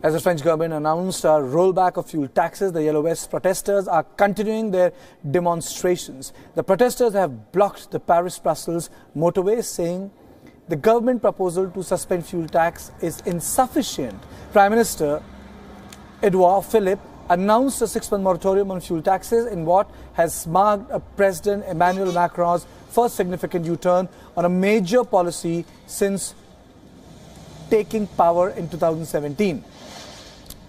As the French government announced a rollback of fuel taxes, the Yellow Vest protesters are continuing their demonstrations. The protesters have blocked the Paris-Brussels motorway, saying the government proposal to suspend fuel tax is insufficient. Prime Minister Edouard Philippe announced a 6-month moratorium on fuel taxes in what has marked President Emmanuel Macron's first significant U-turn on a major policy since taking power in 2017.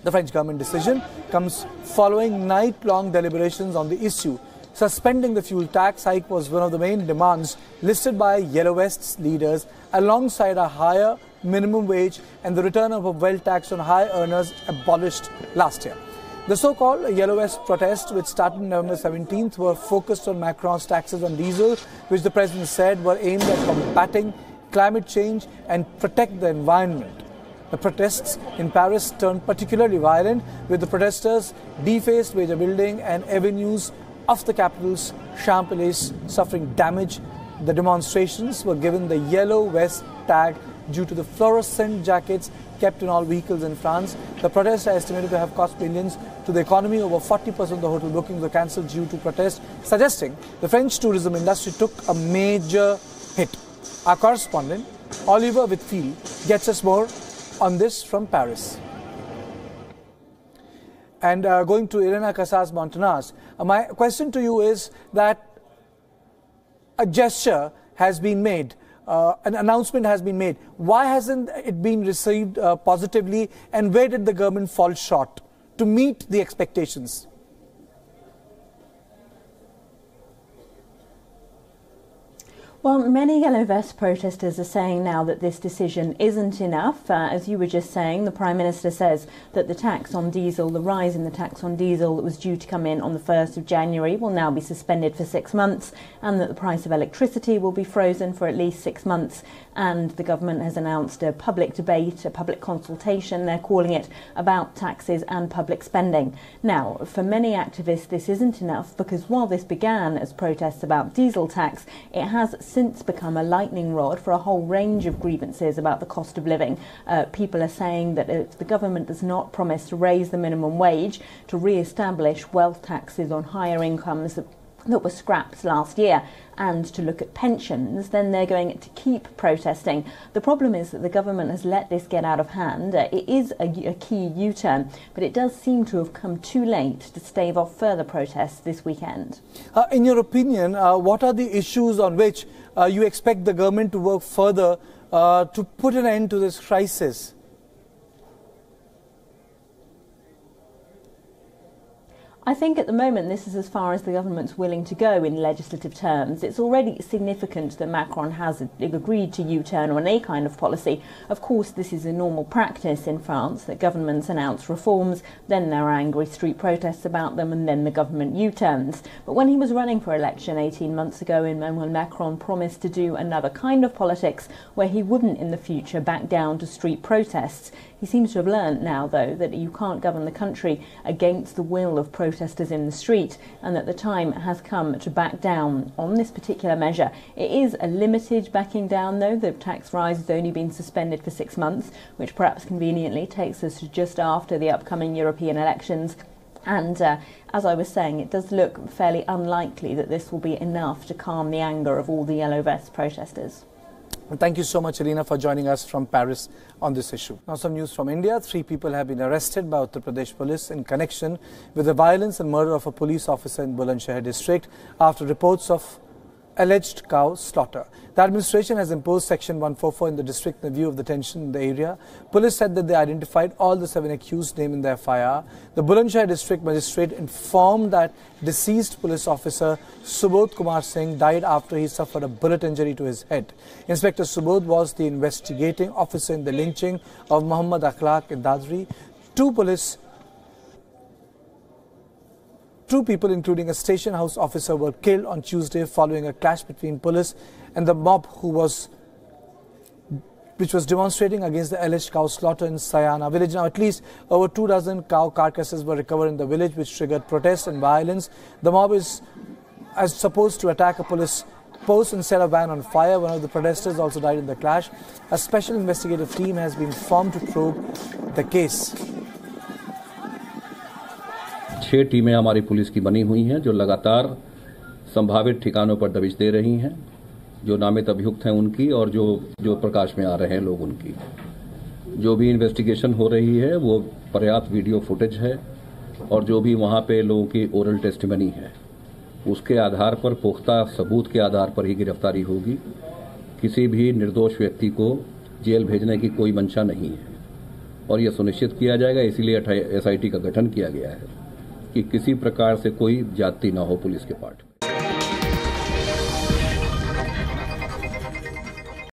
The French government decision comes following night-long deliberations on the issue. Suspending the fuel tax hike was one of the main demands listed by Yellow Vest's leaders, alongside a higher minimum wage and the return of a wealth tax on high earners abolished last year. The so-called Yellow Vest protests, which started November 17th, were focused on Macron's taxes on diesel, which the president said were aimed at combating climate change and protect the environment. The protests in Paris turned particularly violent, with the protesters defaced major buildings and avenues of the capital's Champs-Élysées suffering damage. The demonstrations were given the Yellow Vest tag due to the fluorescent jackets kept in all vehicles in France. The protests are estimated to have cost millions to the economy. Over 40% of the hotel bookings were cancelled due to protests, suggesting the French tourism industry took a major hit. Our correspondent, Oliver Whitfield, gets us more on this from Paris. And going to Irena Casas Montanas, my question to you is that a gesture has been made, an announcement has been made. Why hasn't it been received positively, and where did the government fall short to meet the expectations? Well, many Yellow Vest protesters are saying now that this decision isn't enough. As you were just saying, the Prime Minister says that the tax on diesel, the rise in the tax on diesel that was due to come in on the 1st of January will now be suspended for 6 months, and that the price of electricity will be frozen for at least 6 months. And the government has announced a public debate, a public consultation, they're calling it, about taxes and public spending. Now, for many activists, this isn't enough, because while this began as protests about diesel tax, it has since become a lightning rod for a whole range of grievances about the cost of living. People are saying that if the government does not promise to raise the minimum wage, to re-establish wealth taxes on higher incomes that were scrapped last year, and to look at pensions, then they're going to keep protesting. The problem is that the government has let this get out of hand. It is a key U-turn, but it does seem to have come too late to stave off further protests this weekend. In your opinion, what are the issues on which you expect the government to work further to put an end to this crisis? I think at the moment this is as far as the government's willing to go in legislative terms. It's already significant that Macron has agreed to U-turn on any kind of policy. Of course, this is a normal practice in France, that governments announce reforms, then there are angry street protests about them, and then the government U-turns. But when he was running for election 18 months ago, Emmanuel Macron promised to do another kind of politics where he wouldn't in the future back down to street protests. He seems to have learned now, though, that you can't govern the country against the will of protesters in the street, and that the time has come to back down on this particular measure. It is a limited backing down, though. The tax rise has only been suspended for 6 months, which perhaps conveniently takes us to just after the upcoming European elections. And as I was saying, it does look fairly unlikely that this will be enough to calm the anger of all the Yellow Vest protesters. Thank you so much, Irena, for joining us from Paris on this issue. Now, some news from India. 3 people have been arrested by Uttar Pradesh police in connection with the violence and murder of a police officer in Bulandshahr district after reports of alleged cow slaughter. The administration has imposed Section 144 in the district in view of the tension in the area. Police said that they identified all the 7 accused named in their FIR. The Bulandshahr district magistrate informed that deceased police officer Subodh Kumar Singh died after he suffered a bullet injury to his head. Inspector Subodh was the investigating officer in the lynching of Muhammad Akhlaq in Dadri. Two people, including a station house officer, were killed on Tuesday following a clash between police and the mob which was demonstrating against the alleged cow slaughter in Sayana village. Now, at least over 24 cow carcasses were recovered in the village, which triggered protests and violence. The mob is supposed to attack a police post and set a van on fire. One of the protesters also died in the clash. A special investigative team has been formed to probe the case. 6 टीमें हमारी police की बनी हुई हैं जो लगातार संभावित ठिकानों पर दबिश दे रही हैं, जो नामित अभियुक्त हैं उनकी और जो प्रकाश में आ रहे हैं लोग उनकी। जो भी इन्वेस्टिगेशन हो रही है वो पर्याप्त वीडियो फुटेज है और जो भी वहाँ पे लोगों की ओरल टेस्टिमनी है उसके आधार पर, पुख्ता सबूत के आधार पर ही गिरफ्तारी होगी। किसी भी निर्दोष व्यक्ति को जेल भेजने की कोई मंशा नहीं है और यह सुनिश्चित किया जाएगा, इसीलिए SIT का गठन किया गया है कि किसी प्रकार से कोई ज्यादती ना हो पुलिस के पार्ट।